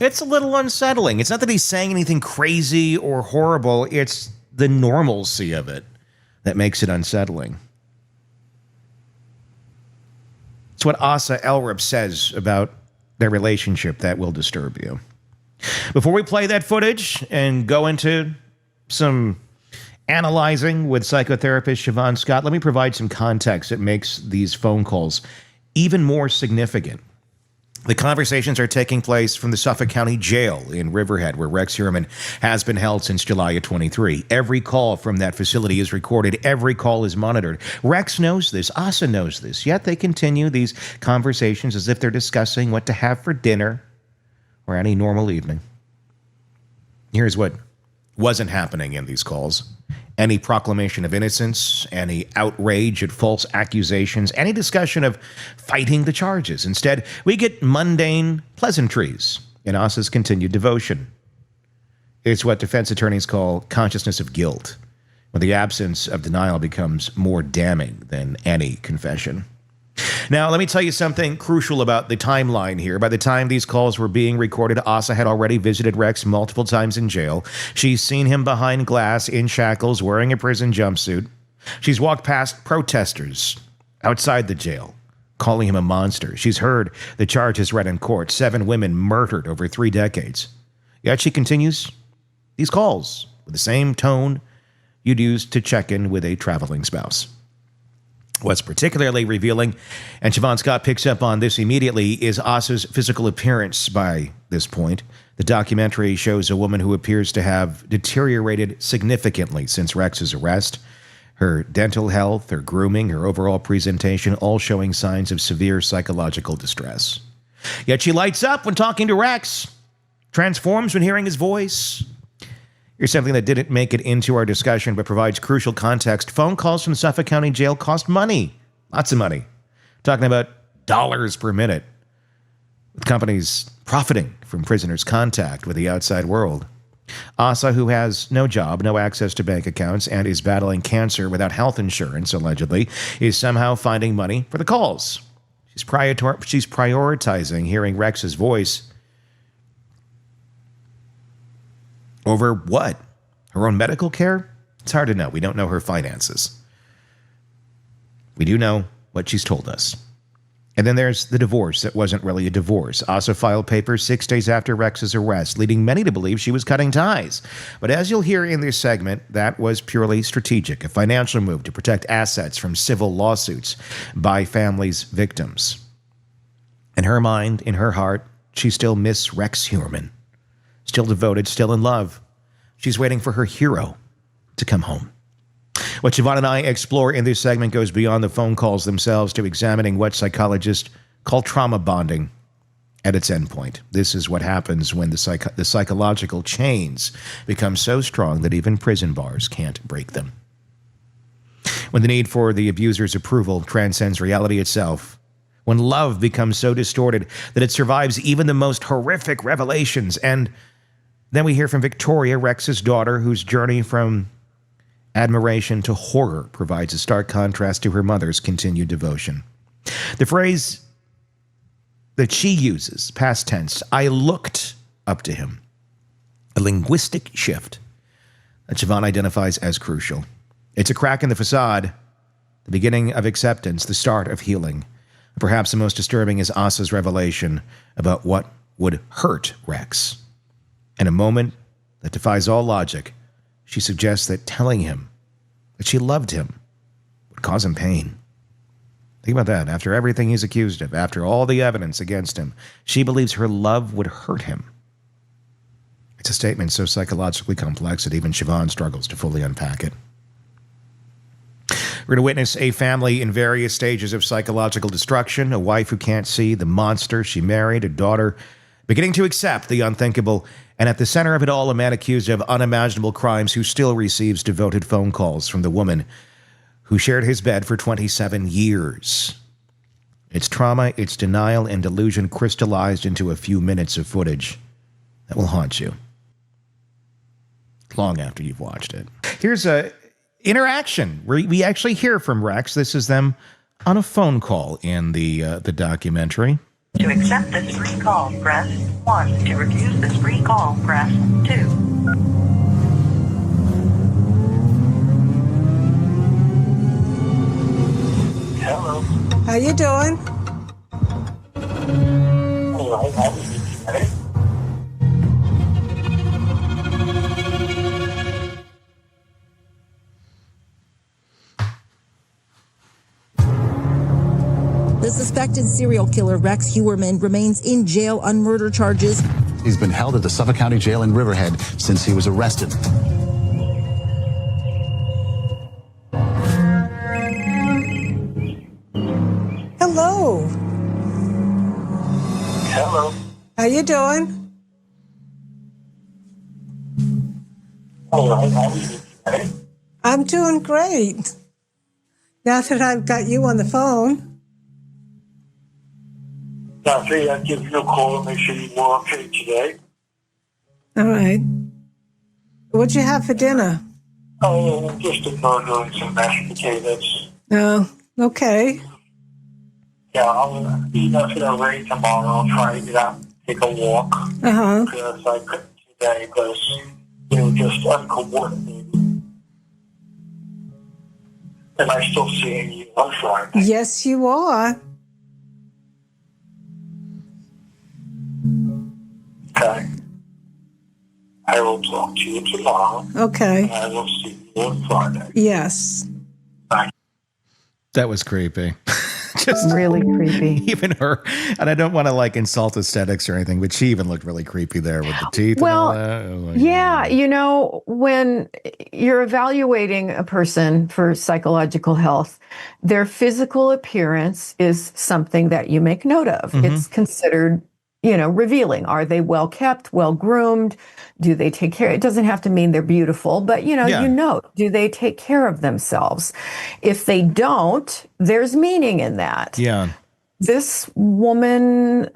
Speaker 2: it's a little unsettling. It's not that he's saying anything crazy or horrible, it's the normalcy of it that makes it unsettling. It's what Asa Elrup says about their relationship that will disturb you. Before we play that footage and go into some analyzing with psychotherapist Siobhan Scott, let me provide some context that makes these phone calls even more significant. The conversations are taking place from the Suffolk County Jail in Riverhead, where Rex Heuermann has been held since July of 23. Every call from that facility is recorded. Every call is monitored. Rex knows this. Asa knows this. Yet they continue these conversations as if they're discussing what to have for dinner or any normal evening. Here's what wasn't happening in these calls. Any proclamation of innocence, any outrage at false accusations, any discussion of fighting the charges. Instead, we get mundane pleasantries in Asa's continued devotion. It's what defense attorneys call consciousness of guilt, when the absence of denial becomes more damning than any confession. Now, let me tell you something crucial about the timeline here. By the time these calls were being recorded, Asa had already visited Rex multiple times in jail. She's seen him behind glass, in shackles, wearing a prison jumpsuit. She's walked past protesters outside the jail, calling him a monster. She's heard the charges read in court, 7 women murdered over 3 decades. Yet she continues these calls with the same tone you'd use to check in with a traveling spouse. What's particularly revealing, and Siobhan Scott picks up on this immediately, is Asa's physical appearance by this point. The documentary shows a woman who appears to have deteriorated significantly since Rex's arrest. Her dental health, her grooming, her overall presentation, all showing signs of severe psychological distress. Yet she lights up when talking to Rex, transforms when hearing his voice. Here's something that didn't make it into our discussion but provides crucial context. Phone calls from Suffolk County Jail cost money. Lots of money. Talking about dollars per minute. With companies profiting from prisoners' contact with the outside world. Asa, who has no job, no access to bank accounts, and is battling cancer without health insurance, allegedly, is somehow finding money for the calls. She's prioritizing hearing Rex's voice over what? Her own medical care? It's hard to know. We don't know her finances. We do know what she's told us. And then there's the divorce that wasn't really a divorce. Asa filed papers 6 days after Rex's arrest, leading many to believe she was cutting ties. But as you'll hear in this segment, that was purely strategic, a financial move to protect assets from civil lawsuits by families' victims. In her mind, in her heart, she still miss Rex Heuermann. Still devoted, still in love. She's waiting for her hero to come home. What Siobhan and I explore in this segment goes beyond the phone calls themselves to examining what psychologists call trauma bonding at its endpoint. This is what happens when the psychological chains become so strong that even prison bars can't break them. When the need for the abuser's approval transcends reality itself. When love becomes so distorted that it survives even the most horrific revelations. And then we hear from Victoria, Rex's daughter, whose journey from admiration to horror provides a stark contrast to her mother's continued devotion. The phrase that she uses, past tense, I looked up to him, a linguistic shift that Siobhan identifies as crucial. It's a crack in the facade, the beginning of acceptance, the start of healing. Perhaps the most disturbing is Asa's revelation about what would hurt Rex. In a moment that defies all logic, she suggests that telling him that she loved him would cause him pain. Think about that. After everything he's accused of, after all the evidence against him, she believes her love would hurt him. It's a statement so psychologically complex that even Siobhan struggles to fully unpack it. We're going to witness a family in various stages of psychological destruction, a wife who can't see the monster she married, a daughter beginning to accept the unthinkable, and at the center of it all, a man accused of unimaginable crimes who still receives devoted phone calls from the woman who shared his bed for 27 years. It's trauma, it's denial, and delusion crystallized into a few minutes of footage that will haunt you long after you've watched it. Here's a interaction. We actually hear from Rex. This is them on a phone call in the documentary.
Speaker 4: To accept this free call, press 1. To refuse this free call, press 2. Hello.
Speaker 5: How you doing?
Speaker 4: Anyway,
Speaker 5: The suspected serial killer Rex Heuermann remains in jail on murder charges.
Speaker 6: He's been held at the Suffolk County Jail in Riverhead since he was arrested.
Speaker 5: Hello.
Speaker 4: hello.
Speaker 5: How you doing?
Speaker 7: All right, how are you today?
Speaker 8: I'm doing great. Now that I've got you on the phone.
Speaker 7: Now, I figured I'd give you a call and make sure you were okay today.
Speaker 8: All right. What'd you have for dinner?
Speaker 7: Oh, just a burger and some mashed potatoes.
Speaker 8: Oh, okay.
Speaker 7: Yeah, I'll eat up to rain tomorrow. I'll try to get out and take a walk.
Speaker 8: Uh-huh.
Speaker 7: Because I couldn't today because they were just uncoordinated. Am I still seeing you on Friday?
Speaker 8: Yes, you are.
Speaker 7: Okay. I will talk to you tomorrow.
Speaker 8: Okay.
Speaker 7: And I will see you on Friday.
Speaker 8: Yes.
Speaker 7: Bye.
Speaker 2: That was creepy. Just
Speaker 9: really creepy.
Speaker 2: Even her, and I don't want to like insult aesthetics or anything, but she even looked really creepy there with the teeth.
Speaker 9: Well,
Speaker 2: and all that. Oh, my
Speaker 9: yeah,
Speaker 2: God.
Speaker 9: you know, when you're evaluating a person for psychological health, their physical appearance is something that you make note of.
Speaker 2: Mm-hmm.
Speaker 9: It's considered, you know, revealing. Are they well kept, well groomed? Do they take care? It doesn't have to mean they're beautiful, but you know, do they take care of themselves? If they don't, there's meaning in that.
Speaker 2: Yeah.
Speaker 9: This woman,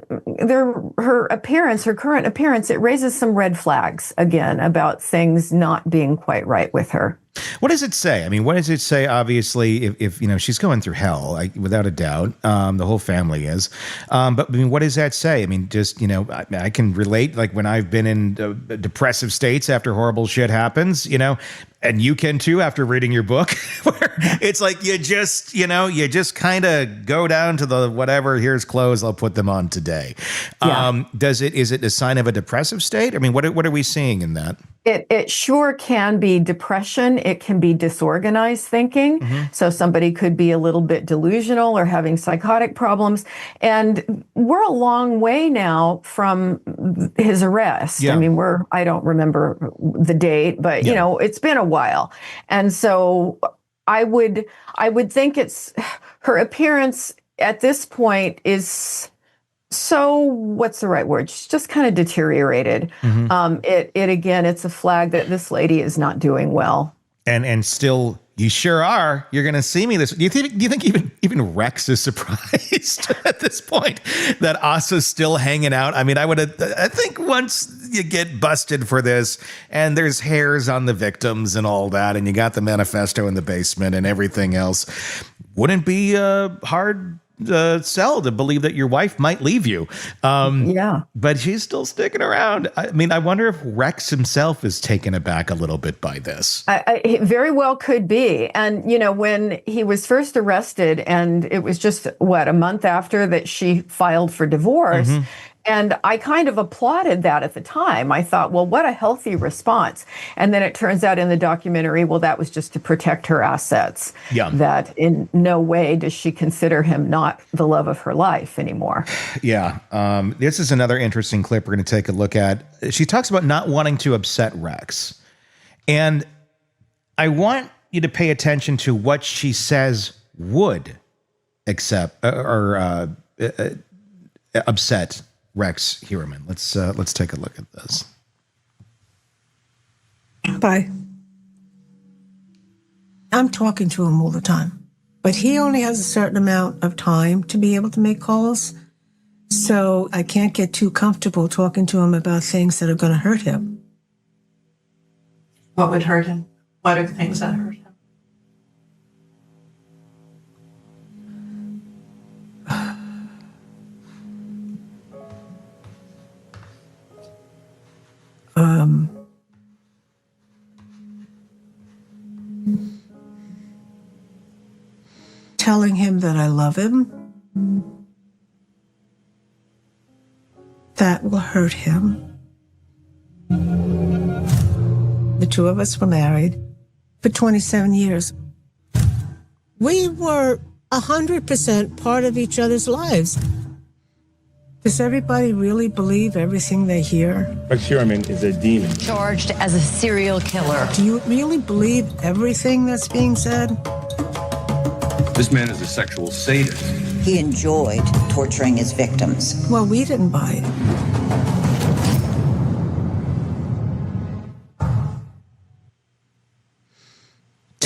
Speaker 9: her appearance, her current appearance, it raises some red flags again about things not being quite right with her.
Speaker 2: What does it say? I mean, what does it say? Obviously, if you know, she's going through hell, without a doubt. The whole family is. But I mean, what does that say? I mean, just, you know, I can relate. Like when I've been in depressive states after horrible shit happens, you know, and you can too after reading your book, where it's like you just kind of go down to the whatever. Here's clothes. I'll put them on today.
Speaker 9: Yeah.
Speaker 2: Is it a sign of a depressive state? I mean, what are we seeing in that?
Speaker 9: It sure can be depression. It can be disorganized thinking.
Speaker 2: Mm-hmm.
Speaker 9: So somebody could be a little bit delusional or having psychotic problems. And we're a long way now from his arrest.
Speaker 2: Yeah.
Speaker 9: I mean, I don't remember the date, but you know, it's been a while. And so I would think her appearance at this point is so, what's the right word? She's just kind of deteriorated.
Speaker 2: Mm-hmm.
Speaker 9: It again, it's a flag that this lady is not doing well.
Speaker 2: And still, you sure are. You're going to see me this. Do you think even Rex is surprised at this point that Asa's still hanging out? I mean, I think once you get busted for this and there's hairs on the victims and all that, and you got the manifesto in the basement and everything else, wouldn't be hard sell to believe that your wife might leave you.
Speaker 9: Yeah.
Speaker 2: But she's still sticking around. I mean, I wonder if Rex himself is taken aback a little bit by this.
Speaker 9: It very well could be. And, you know, when he was first arrested, and it was just, a month after that she filed for divorce.
Speaker 2: Mm-hmm.
Speaker 9: And I kind of applauded that at the time. I thought, well, what a healthy response. And then it turns out in the documentary, well, that was just to protect her assets.
Speaker 2: Yeah.
Speaker 9: That in no way does she consider him not the love of her life anymore.
Speaker 2: Yeah. This is another interesting clip we're going to take a look at. She talks about not wanting to upset Rex. And I want you to pay attention to what she says would upset Rex Heuermann. Let's take a look at this.
Speaker 8: Bye. I'm talking to him all the time, but he only has a certain amount of time to be able to make calls. So I can't get too comfortable talking to him about things that are going to hurt him.
Speaker 10: What would hurt him? What are the things that hurt him?
Speaker 8: Telling him that I love him, that will hurt him. The two of us were married for 27 years. We were 100% part of each other's lives. Does everybody really believe everything they hear?
Speaker 11: Rex Heuermann is a demon.
Speaker 12: Charged as a serial killer.
Speaker 8: Do you really believe everything that's being said?
Speaker 11: This man is a sexual sadist.
Speaker 13: He enjoyed torturing his victims.
Speaker 8: Well, we didn't buy it.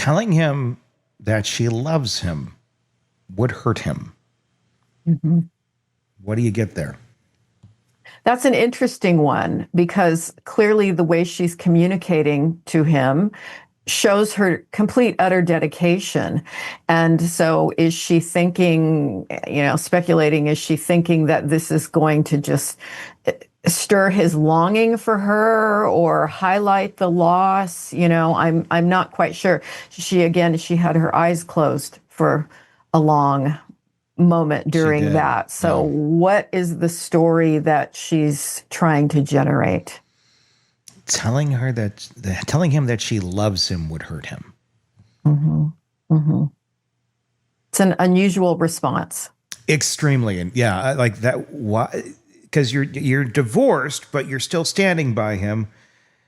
Speaker 2: telling him that she loves him would hurt him.
Speaker 9: Mm-hmm.
Speaker 2: What do you get there?
Speaker 9: That's an interesting one, because clearly the way she's communicating to him shows her complete, utter dedication. And so is she thinking, speculating, is she thinking that this is going to just stir his longing for her or highlight the loss? I'm not quite sure. She had her eyes closed for a long moment during that. So what is the story that she's trying to generate?
Speaker 2: Telling him that she loves him would hurt him.
Speaker 9: Mm-hmm. Mm-hmm. It's an unusual response.
Speaker 2: Extremely. And yeah, like that. Why? Because you're divorced, but you're still standing by him.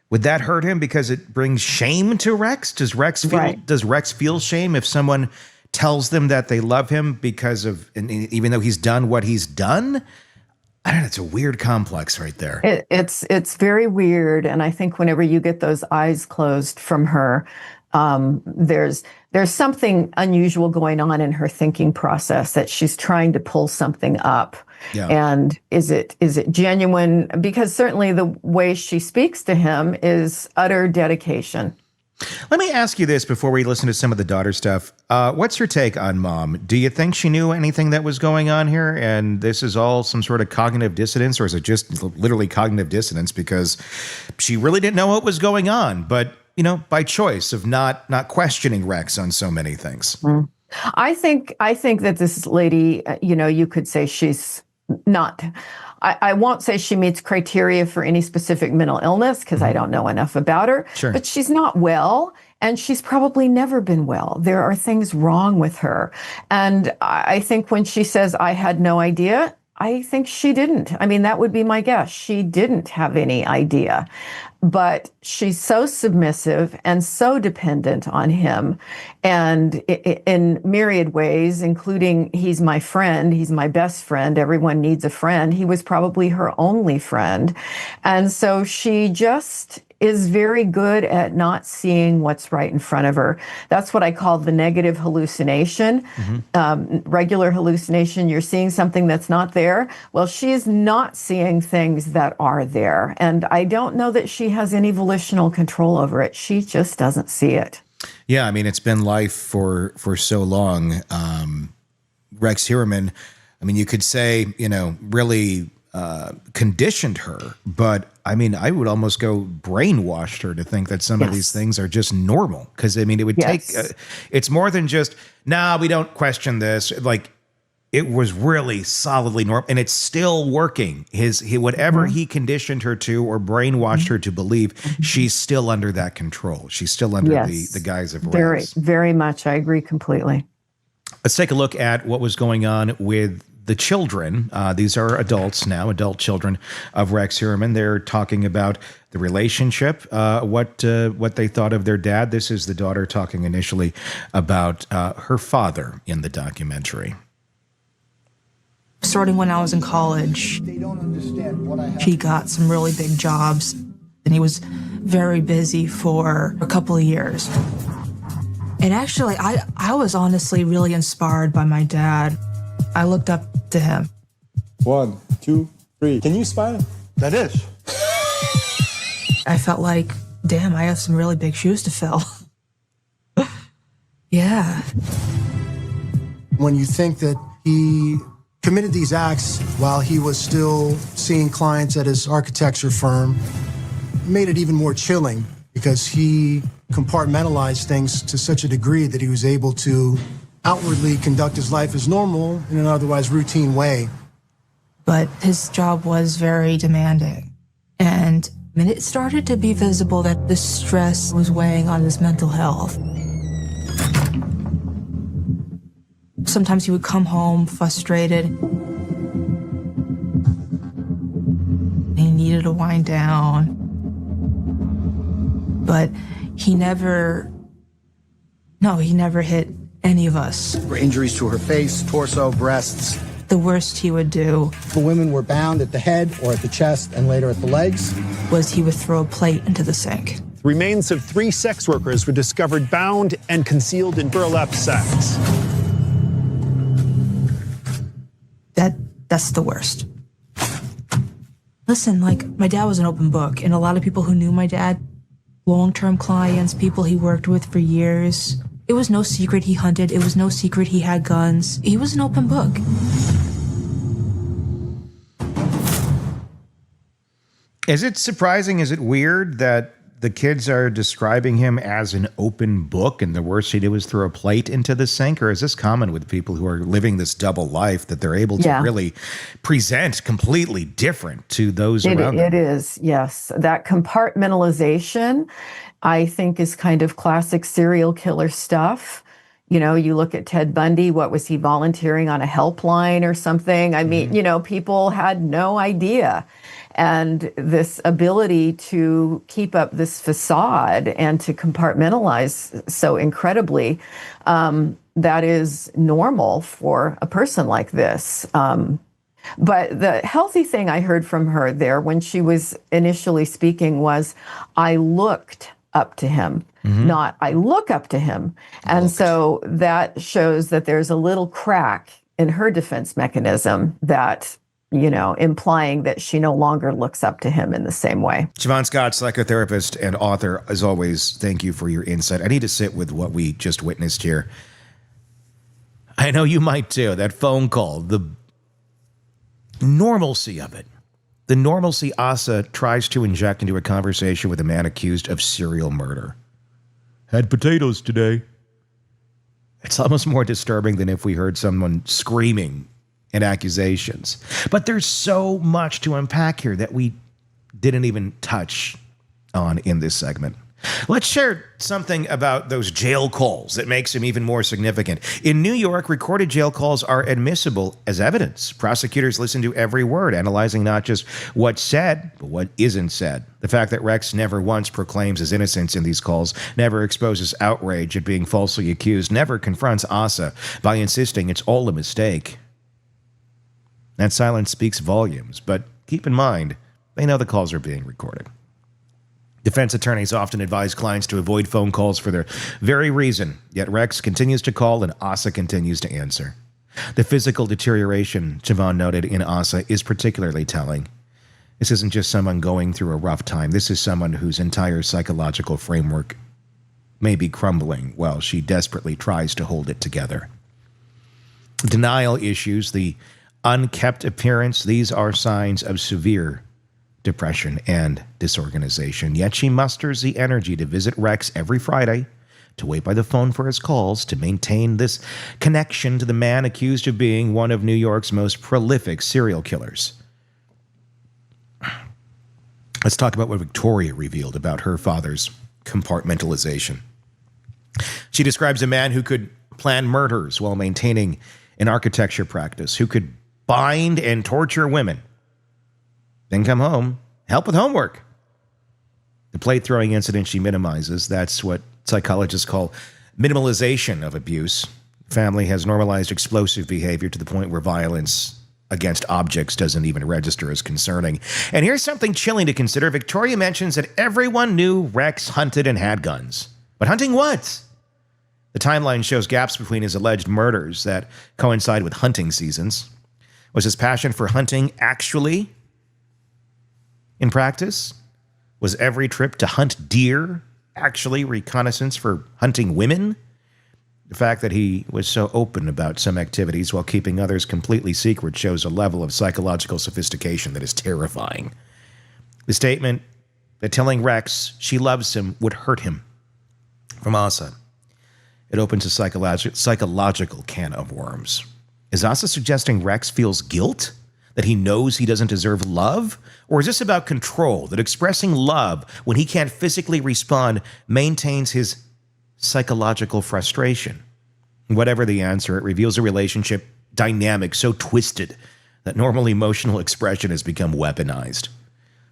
Speaker 2: Would that hurt him because it brings shame to Rex? Does Rex feel shame if someone tells them that they love him because of, and even though he's done what he's done? I don't know. It's a weird complex right there.
Speaker 9: It's very weird. And I think whenever you get those eyes closed from her, there's something unusual going on in her thinking process, that she's trying to pull something up. Yeah. And is it genuine? Because certainly the way she speaks to him is utter dedication.
Speaker 2: Let me ask you this before we listen to some of the daughter stuff. What's your take on Mom? Do you think she knew anything that was going on here, and this is all some sort of cognitive dissonance, or is it just literally cognitive dissonance because she really didn't know what was going on, but, by choice of not questioning Rex on so many things?
Speaker 9: Mm. I think that this lady, you could say she's not... I won't say she meets criteria for any specific mental illness, because I don't know enough about her. Sure. But she's not well, and she's probably never been well. There are things wrong with her. And I think when she says, I had no idea, I think she didn't. I mean, that would be my guess. She didn't have any idea. But she's so submissive and so dependent on him, and in myriad ways, including he's my friend, he's my best friend, everyone needs a friend. He was probably her only friend. And so she just is very good at not seeing what's right in front of her. That's what I call the negative hallucination. Mm-hmm. Regular hallucination, you're seeing something that's not there. Well, she's not seeing things that are there. And I don't know that she has any volitional control over it. She just doesn't see it.
Speaker 2: Yeah, I mean, it's been life for so long. Rex Heuermann, I mean, you could say, really conditioned her, but I mean, I would almost go brainwashed her to think that some of these things are just normal. Because I mean, it would take, it's more than just, we don't question this. Like, it was really solidly normal, and it's still working. Whatever he conditioned her to or brainwashed her to believe, she's still under that control. She's still under the guise of Rex.
Speaker 9: Very, very much. I agree completely.
Speaker 2: Let's take a look at what was going on with the children. These are adults now, adult children of Rex Heuermann. They're talking about the relationship, what they thought of their dad. This is the daughter talking initially about her father in the documentary.
Speaker 14: Starting when I was in college, he got some really big jobs, and he was very busy for a couple of years. And actually, I was honestly really inspired by my dad. I looked up to him.
Speaker 15: 1, 2, 3. Can you smile? That is.
Speaker 14: I felt like, damn, I have some really big shoes to fill. Yeah.
Speaker 16: When you think that he committed these acts while he was still seeing clients at his architecture firm, it made it even more chilling, because he compartmentalized things to such a degree that he was able to outwardly conduct his life as normal in an otherwise routine way.
Speaker 14: But his job was very demanding. And it started to be visible that the stress was weighing on his mental health. Sometimes he would come home frustrated. He needed to wind down. But he never hit any of us.
Speaker 17: For injuries to her face, torso, breasts.
Speaker 14: The worst he would do,
Speaker 17: The women were bound at the head or at the chest and later at the legs.
Speaker 14: was he would throw a plate into the sink.
Speaker 18: remains of 3 sex workers were discovered bound and concealed in burlap sacks.
Speaker 14: That's the worst. Listen, like, my dad was an open book, and a lot of people who knew my dad, long-term clients, people he worked with for years, it was no secret he hunted. It was no secret he had guns. He was an open book.
Speaker 2: Is it surprising? Is it weird that the kids are describing him as an open book and the worst he did was throw a plate into the sink? Or is this common with people who are living this double life that they're able to really present completely different to those around them?
Speaker 9: It is, yes. That compartmentalization, I think, is kind of classic serial killer stuff. You know, you look at Ted Bundy, what was he volunteering on a helpline or something? I mean, you know, people had no idea. And this ability to keep up this facade and to compartmentalize so incredibly, that is normal for a person like this. But the healthy thing I heard from her there when she was initially speaking was, I looked up to him, not I look up to him. And so that shows that there's a little crack in her defense mechanism that, you know, implying that she no longer looks up to him in the same way.
Speaker 2: Siobhan Scott, psychotherapist and author, as always, thank you for your insight. I need to sit with what we just witnessed here. I know you might too. That phone call, the normalcy of it. The normalcy Asa tries to inject into a conversation with a man accused of serial murder. Had potatoes today. It's almost more disturbing than if we heard someone screaming and accusations. But there's so much to unpack here that we didn't even touch on in this segment. Let's share something about those jail calls that makes them even more significant. In New York, recorded jail calls are admissible as evidence. Prosecutors listen to every word, analyzing not just what's said, but what isn't said. The fact that Rex never once proclaims his innocence in these calls, never exposes outrage at being falsely accused, never confronts Asa by insisting it's all a mistake. That silence speaks volumes, but keep in mind, they know the calls are being recorded. Defense attorneys often advise clients to avoid phone calls for their very reason, yet Rex continues to call and Asa continues to answer. The physical deterioration, Siobhan noted, in Asa is particularly telling. This isn't just someone going through a rough time. This is someone whose entire psychological framework may be crumbling while she desperately tries to hold it together. Denial issues, the unkept appearance, these are signs of severe depression and disorganization. Yet she musters the energy to visit Rex every Friday, to wait by the phone for his calls, to maintain this connection to the man accused of being one of New York's most prolific serial killers. Let's talk about what Victoria revealed about her father's compartmentalization. She describes a man who could plan murders while maintaining an architecture practice, who could bind and torture women, then come home, help with homework. The plate throwing incident she minimizes, that's what psychologists call minimalization of abuse. Family has normalized explosive behavior to the point where violence against objects doesn't even register as concerning. And here's something chilling to consider. Victoria mentions that everyone knew Rex hunted and had guns. But hunting what? The timeline shows gaps between his alleged murders that coincide with hunting seasons. Was his passion for hunting actually in practice? Was every trip to hunt deer actually reconnaissance for hunting women? The fact that he was so open about some activities while keeping others completely secret shows a level of psychological sophistication that is terrifying. The statement that telling Rex she loves him would hurt him from Asa. It opens a psychological can of worms. Is Asa suggesting Rex feels guilt? That he knows he doesn't deserve love? Or is this about control, that expressing love when he can't physically respond maintains his psychological frustration? Whatever the answer, it reveals a relationship dynamic so twisted that normal emotional expression has become weaponized.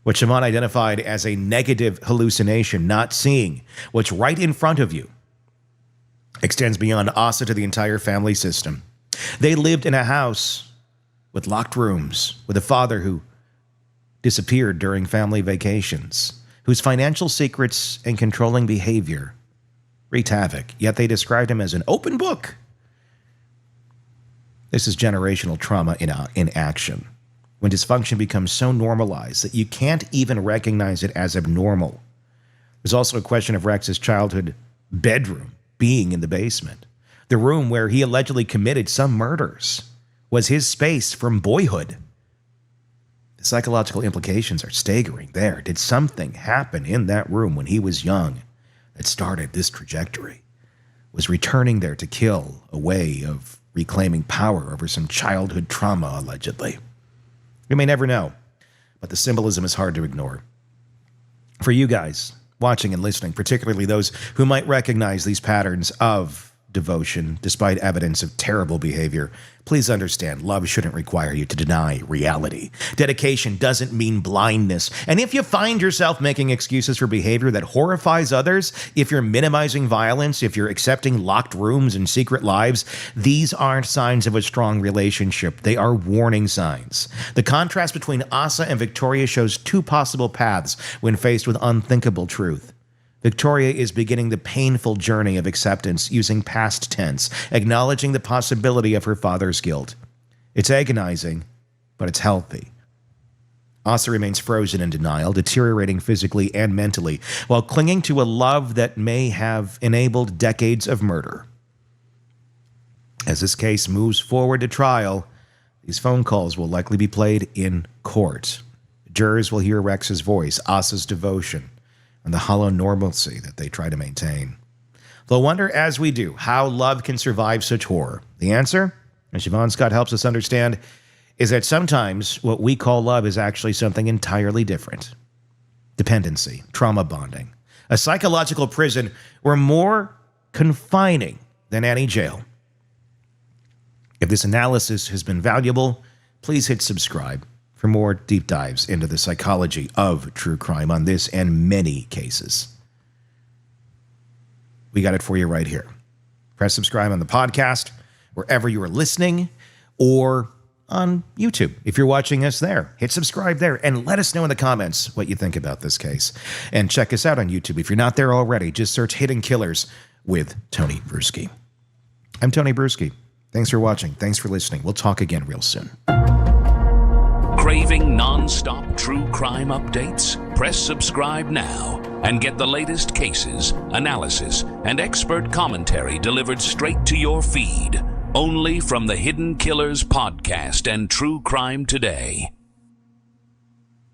Speaker 2: What Siobhan identified as a negative hallucination, not seeing what's right in front of you, extends beyond Asa to the entire family system. They lived in a house with locked rooms, with a father who disappeared during family vacations, whose financial secrets and controlling behavior wreaked havoc, yet they described him as an open book. This is generational trauma in action, when dysfunction becomes so normalized that you can't even recognize it as abnormal. There's also a question of Rex's childhood bedroom being in the basement. The room where he allegedly committed some murders was his space from boyhood. The psychological implications are staggering there. Did something happen in that room when he was young that started this trajectory? Was returning there to kill a way of reclaiming power over some childhood trauma, allegedly? We may never know, but the symbolism is hard to ignore. For you guys watching and listening, particularly those who might recognize these patterns of devotion despite evidence of terrible behavior, please understand, love shouldn't require you to deny reality. Dedication doesn't mean blindness. And if you find yourself making excuses for behavior that horrifies others, if you're minimizing violence, if you're accepting locked rooms and secret lives, these aren't signs of a strong relationship. They are warning signs. The contrast between Asa and Victoria shows two possible paths when faced with unthinkable truth. Victoria is beginning the painful journey of acceptance using past tense, acknowledging the possibility of her father's guilt. It's agonizing, but it's healthy. Asa remains frozen in denial, deteriorating physically and mentally, while clinging to a love that may have enabled decades of murder. As this case moves forward to trial, these phone calls will likely be played in court. Jurors will hear Rex's voice, Asa's devotion, and the hollow normalcy that they try to maintain. They'll wonder, as we do, how love can survive such horror. The answer, as Siobhan Scott helps us understand, is that sometimes what we call love is actually something entirely different. Dependency, trauma bonding, a psychological prison or more confining than any jail. If this analysis has been valuable, please hit subscribe for more deep dives into the psychology of true crime on this and many cases. We got it for you right here. Press subscribe on the podcast, wherever you are listening, or on YouTube. If you're watching us there, hit subscribe there and let us know in the comments what you think about this case. And check us out on YouTube. If you're not there already, just search Hidden Killers with Tony Brueski. I'm Tony Brueski. Thanks for watching. Thanks for listening. We'll talk again real soon.
Speaker 1: Craving non-stop true crime updates? Press subscribe now and get the latest cases, analysis, and expert commentary delivered straight to your feed. Only from the Hidden Killers podcast and True Crime Today.